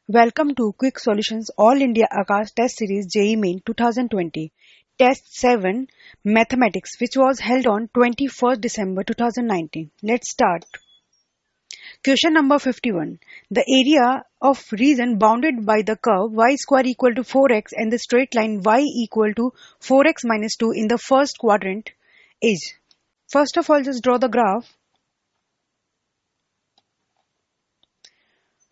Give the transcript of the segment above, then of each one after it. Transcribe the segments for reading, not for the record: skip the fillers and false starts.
Welcome to Quick Solutions All India AIATS Test Series JEE Main 2020 Test 7 Mathematics, which was held on 21st December 2019. Let's start. Question number 51. The area of region bounded by the curve y square equal to 4x and the straight line y equal to 4x minus 2 in the first quadrant is. First of all, just draw the graph.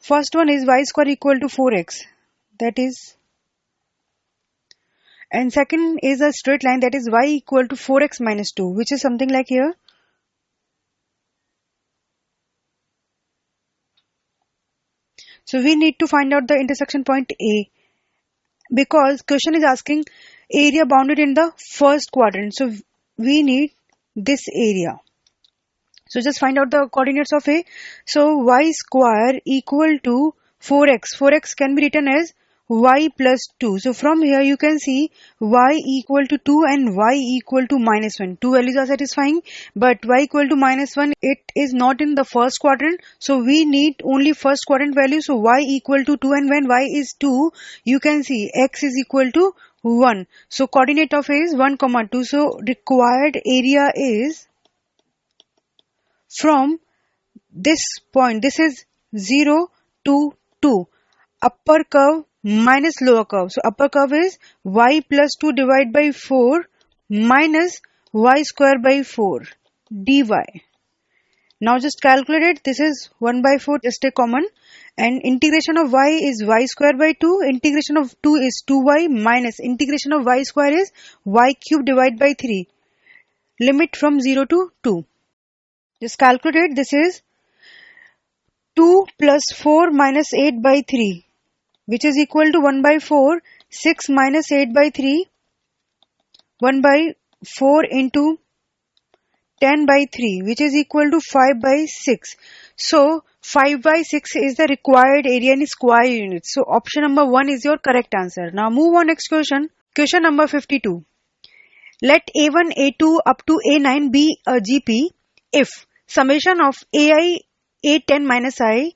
First one is y square equal to 4x, that is, and second is a straight line, that is y equal to 4x minus 2, which is something like here. So we need to find out the intersection point A, because question is asking area bounded in the first quadrant. So we need this area. So just find out the coordinates of A. So y square equal to 4x. 4x can be written as y plus 2. So from here you can see y equal to 2 and y equal to minus 1. Two values are satisfying, but y equal to minus 1, it is not in the first quadrant. So we need only first quadrant value. So y equal to 2, and when y is 2, you can see x is equal to 1. So coordinate of A is 1, 2. So required area is from this point, this is 0 to 2, upper curve minus lower curve. So upper curve is y plus 2 divided by 4 minus y square by 4 dy. Now just calculate it. This is 1 by 4, just take common, and integration of y is y square by 2, integration of 2 is 2y, minus integration of y square is y cube divided by 3, limit from 0 to 2. Just calculate. This is 2 plus 4 minus 8 by 3, which is equal to 1 by 4. 6 minus 8 by 3, 1 by 4 into 10 by 3, which is equal to 5 by 6. So 5 by 6 is the required area in square units. So option number 1 is your correct answer. Now move on, next question. Question number 52. Let A1, A2 up to A9 be a GP if summation of AI A10 minus I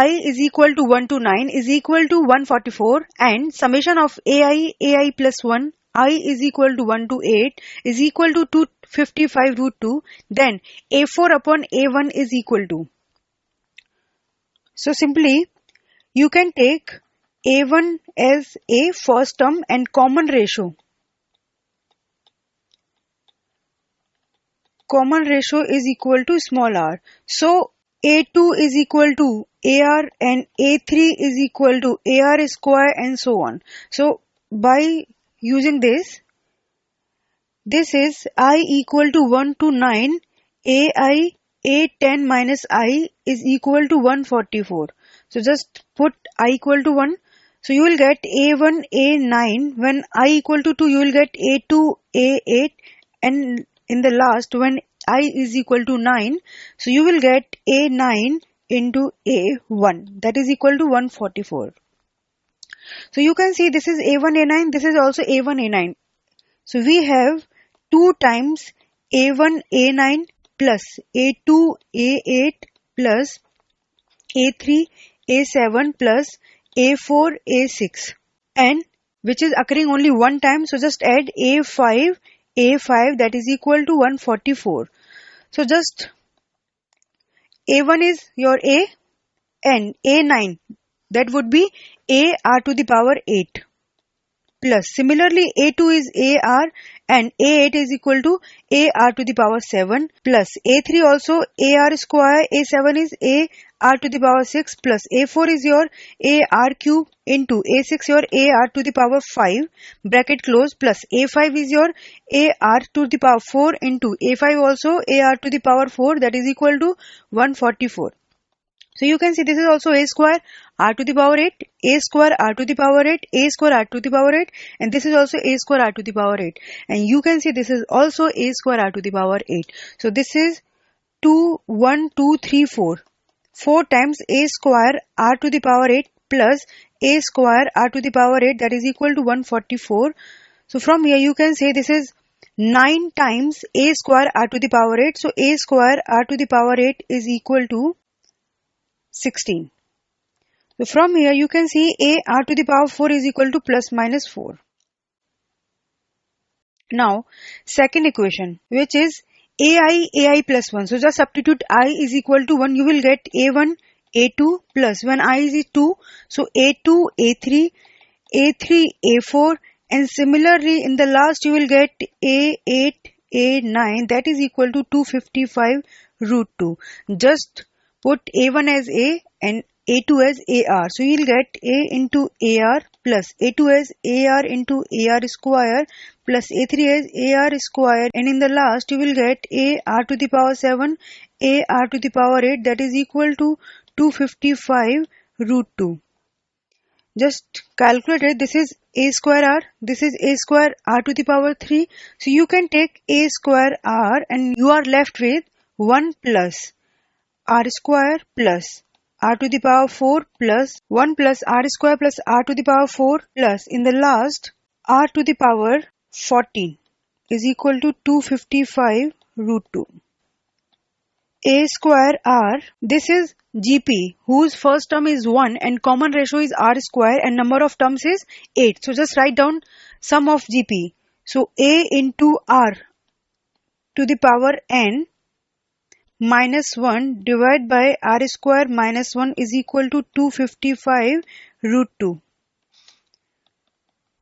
is equal to 1 to 9 is equal to 144, and summation of AI plus 1 I is equal to 1 to 8 is equal to 255 root 2, then A4 upon A1 is equal to. So simply you can take A1 as a first term and common ratio. Common ratio is equal to small r. So A2 is equal to AR and A3 is equal to AR square and so on. So by using this is I equal to 1 to 9, AI A10 minus I is equal to 144. So just put I equal to 1. So you will get A1 A9. When I equal to 2, you will get A2 A8, and in the last, when I is equal to 9, so you will get A9 into A1, that is equal to 144. So you can see this is A1 A9, this is also A1 A9. So we have 2 times A1 A9 plus A2 A8 plus A3 A7 plus A4 A6, and which is occurring only one time. So just add A5, that is equal to 144. So just A1 is your A, and A9, that would be A r to the power 8, plus similarly A2 is AR, and A8 is equal to AR to the power 7, plus A3 also AR square, A7 is AR to the power 6, plus A4 is your AR cube into A6 your AR to the power 5, bracket close, plus A5 is your AR to the power 4 into A5 also AR to the power 4, that is equal to 144. So you can see this is also A square r to the power 8, A square r to the power 8, A square r to the power 8, and this is also A square r to the power 8. And you can see this is also A square r to the power 8. So this is 2, 1, 2, 3, 4. 4 times A square r to the power 8 plus A square r to the power 8, that is equal to 144. So from here you can say this is 9 times A square r to the power 8. So A square r to the power 8 is equal to 16. So from here you can see a r to the power 4 is equal to plus minus 4. Now second equation, which is ai plus 1. So just substitute I is equal to 1. You will get a1 a2 plus when I is 2. So a2 a3 a3 a4, and similarly in the last you will get a8 a9, that is equal to 255 root 2. Just put a1 as a and a2 as ar. So you will get a into ar plus a2 as ar into ar square plus a3 as ar square, and in the last you will get a r to the power 7 a r to the power 8, that is equal to 255 root 2. Just calculate it. This is a square r, this is a square r to the power 3. So you can take a square r and you are left with 1 plus r square plus r to the power 4 plus 1 plus r square plus r to the power 4 plus in the last r to the power 14 is equal to 255 root 2. A square r, this is GP whose first term is 1 and common ratio is r square and number of terms is 8. So just write down sum of GP. So a into r to the power n minus 1 divided by r square minus 1 is equal to 255 root 2.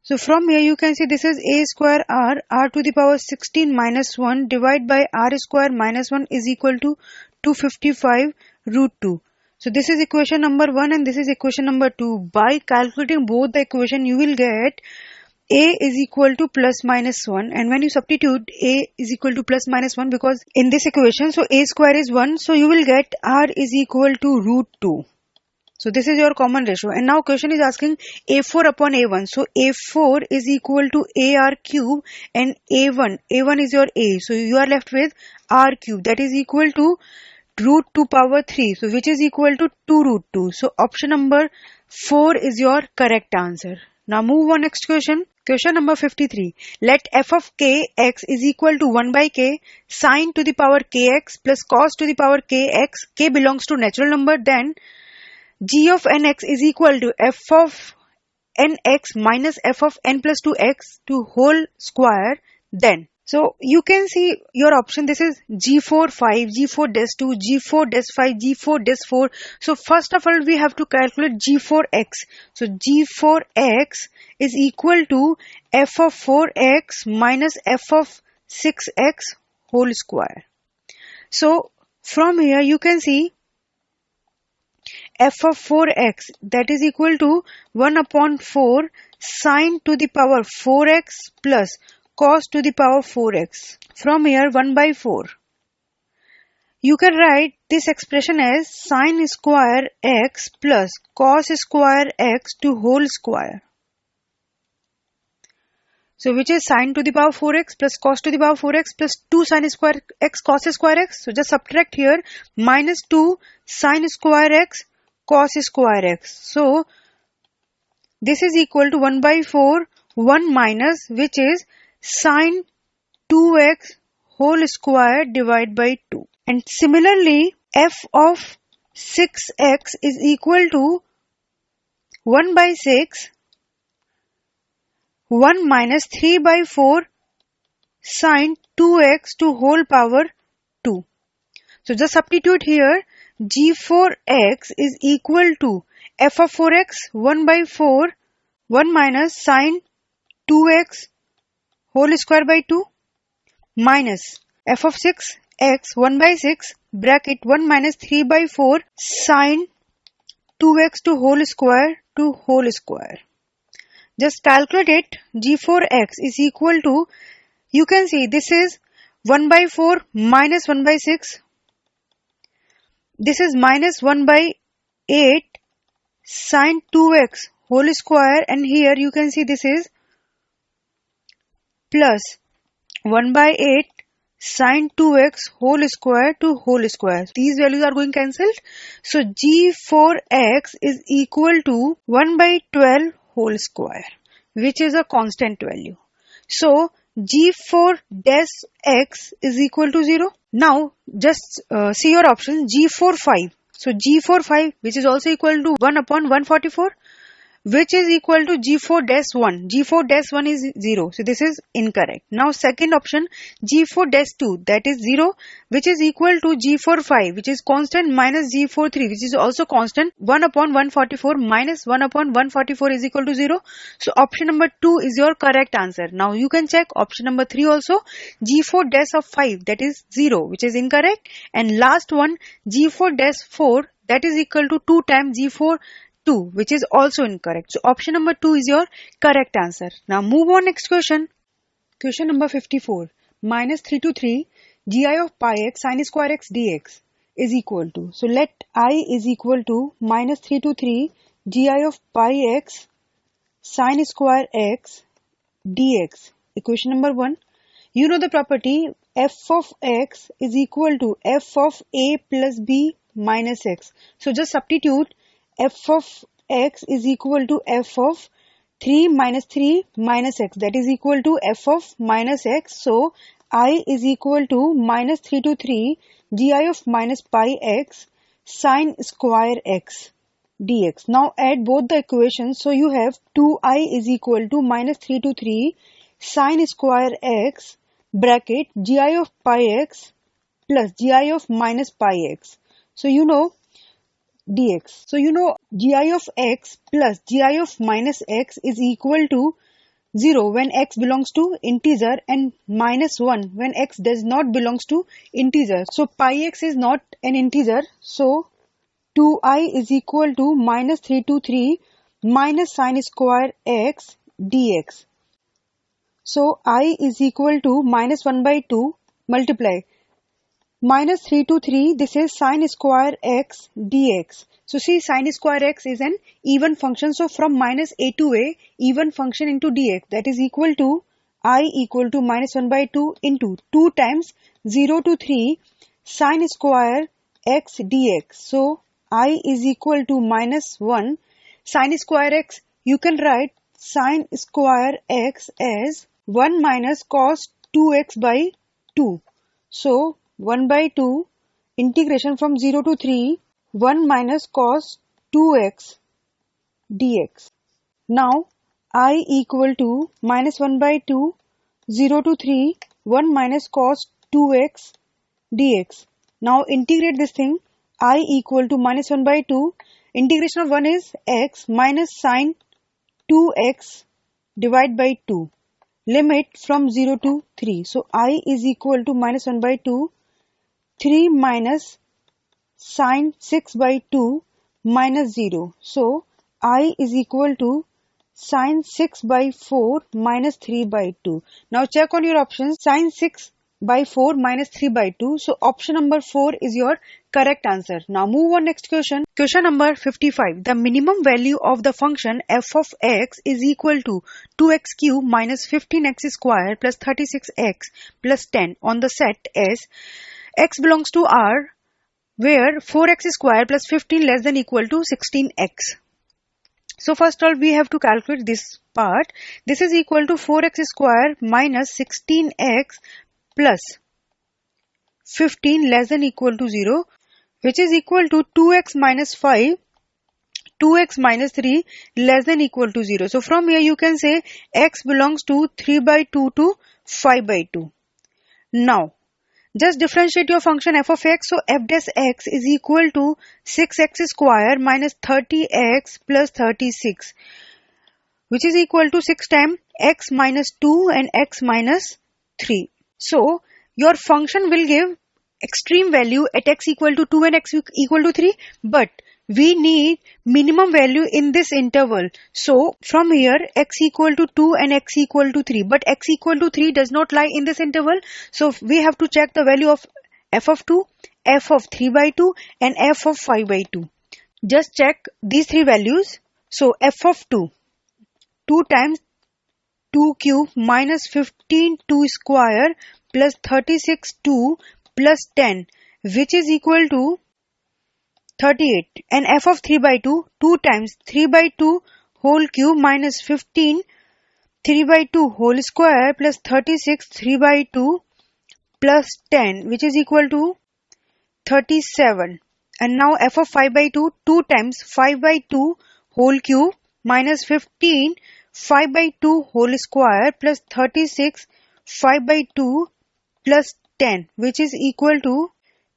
So from here you can see this is a square r to the power 16 minus 1 divided by r square minus 1 is equal to 255 root 2. So this is equation number 1 and this is equation number 2. By calculating both the equation you will get a is equal to plus minus 1, and when you substitute a is equal to plus minus 1, because in this equation so a square is 1, so you will get r is equal to root 2. So this is your common ratio, and now question is asking a4 upon a1. So a4 is equal to ar cube and a1 is your a. So you are left with r cube, that is equal to root 2 power 3. So which is equal to 2 root 2. So option number 4 is your correct answer. Now move on next question. Question number 53. Let f of kx is equal to 1 by k sine to the power kx plus cos to the power kx. K belongs to natural number. Then g of nx is equal to f of nx minus f of n plus 2x to whole square. Then so you can see your option. This is G4 5, G4 dash 2, G4 dash 5, G4 dash 4. So first of all we have to calculate G4x. So G4x is equal to f of 4x minus f of 6x whole square. So from here you can see f of 4x, that is equal to 1 upon 4 sine to the power 4x plus cos to the power 4x. From here 1 by 4. You can write this expression as sine square x plus cos square x to whole square. So which is sine to the power 4x plus cos to the power 4x plus 2 sine square x cos square x. So just subtract here minus 2 sine square x cos square x. So this is equal to 1 by 4 1 minus, which is sine 2x whole square divided by 2. And similarly f of 6x is equal to 1 by 6 1 minus 3 by 4 sine 2x to whole power 2. So just substitute here G4x is equal to f of 4x 1 by 4 1 minus sine 2x whole square by 2 minus f of 6x 1 by 6 bracket 1 minus 3 by 4 sine 2x to whole square. Just calculate it. G4x is equal to, you can see this is 1 by 4 minus 1 by 6. This is minus 1 by 8 sine 2x whole square, and here you can see this is plus 1 by 8 sine 2x whole square to whole square. These values are going cancelled. So G4x is equal to 1 by 12 whole square, which is a constant value. So G4 dash x is equal to 0. Now just see your options. G4 5. So G4 5, which is also equal to 1 upon 144, which is equal to G4-1. G4-1 is 0. So this is incorrect. Now second option, G4-2, that is 0, which is equal to G4-5, which is constant, minus G4-3, which is also constant. 1 upon 144 minus 1 upon 144 is equal to 0. So option number 2 is your correct answer. Now you can check option number 3 also. G4-5, that is 0, which is incorrect. And last one, G4-4, that is equal to 2 times G4 2, which is also incorrect. So option number 2 is your correct answer. Now move on next question. Question number 54. Minus 3 to 3 gi of pi x sin square x dx is equal to. So let I is equal to minus 3 to 3 gi of pi x sin square x dx. Equation number 1. You know the property f of x is equal to f of a plus b minus x. So just substitute f of x is equal to f of 3 minus 3 minus x, that is equal to f of minus x. So I is equal to minus 3 to 3 gi of minus pi x sin square x dx. Now add both the equations. So you have 2i is equal to minus 3 to 3 sin square x bracket gi of pi x plus gi of minus pi x. So you know dx. So you know gi of x plus gi of minus x is equal to 0 when x belongs to integer and minus 1 when x does not belongs to integer. So pi x is not an integer. So 2i is equal to minus 3 to 3 minus sin square x dx. So I is equal to minus 1 by 2 multiply minus 3 to 3, this is sin square x dx. So see, sin square x is an even function. So from minus a to a, even function into dx, that is equal to I equal to minus 1 by 2 into 2 times 0 to 3 sin square x dx. So I is equal to minus 1 sin square x. You can write sin square x as 1 minus cos 2x by 2. So 1 by 2 integration from 0 to 3 1 minus cos 2x dx. Now I equal to minus 1 by 2 0 to 3 1 minus cos 2x dx. Now integrate this thing. I equal to minus 1 by 2 integration of 1 is x minus sin 2x divided by 2. Limit from 0 to 3. So I is equal to minus 1 by 2 3 minus sin 6 by 2 minus 0. So I is equal to sin 6 by 4 minus 3 by 2. Now check on your options. Sin 6 by 4 minus 3 by 2. So option number 4 is your correct answer. Now move on next question. Question number 55. The minimum value of the function f of x is equal to 2x cube minus 15x square plus 36x plus 10 on the set S. X belongs to R, where 4x square plus 15 less than equal to 16x. So first of all, we have to calculate this part. This is equal to 4x square minus 16x plus 15 less than equal to 0, which is equal to 2x minus 5, 2x minus 3 less than equal to 0. So from here you can say x belongs to 3 by 2 to 5 by 2. Now just differentiate your function f of x. So f dash x is equal to 6x square minus 30x plus 36, which is equal to 6 times x minus 2 and x minus 3. So your function will give extreme value at x equal to 2 and x equal to 3, but we need minimum value in this interval. So from here x equal to 2 and x equal to 3, but x equal to 3 does not lie in this interval. So we have to check the value of f of 2, f of 3 by 2 and f of 5 by 2. Just check these three values. So f of 2, 2 times 2 cube minus 15 2 square plus 36 2 plus 10, which is equal to 38, and f of 3 by 2, 2 times 3 by 2 whole cube minus 15 3 by 2 whole square plus 36 3 by 2 plus 10, which is equal to 37. And now f of 5 by 2, 2 times 5 by 2 whole cube minus 15 5 by 2 whole square plus 36 5 by 2 plus 10, which is equal to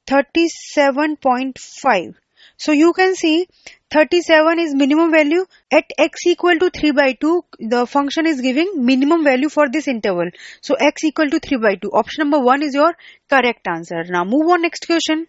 37.5. So you can see 37 is minimum value at x equal to 3 by 2. The function is giving minimum value for this interval. So x equal to 3 by 2. Option number 1 is your correct answer. Now move on next question.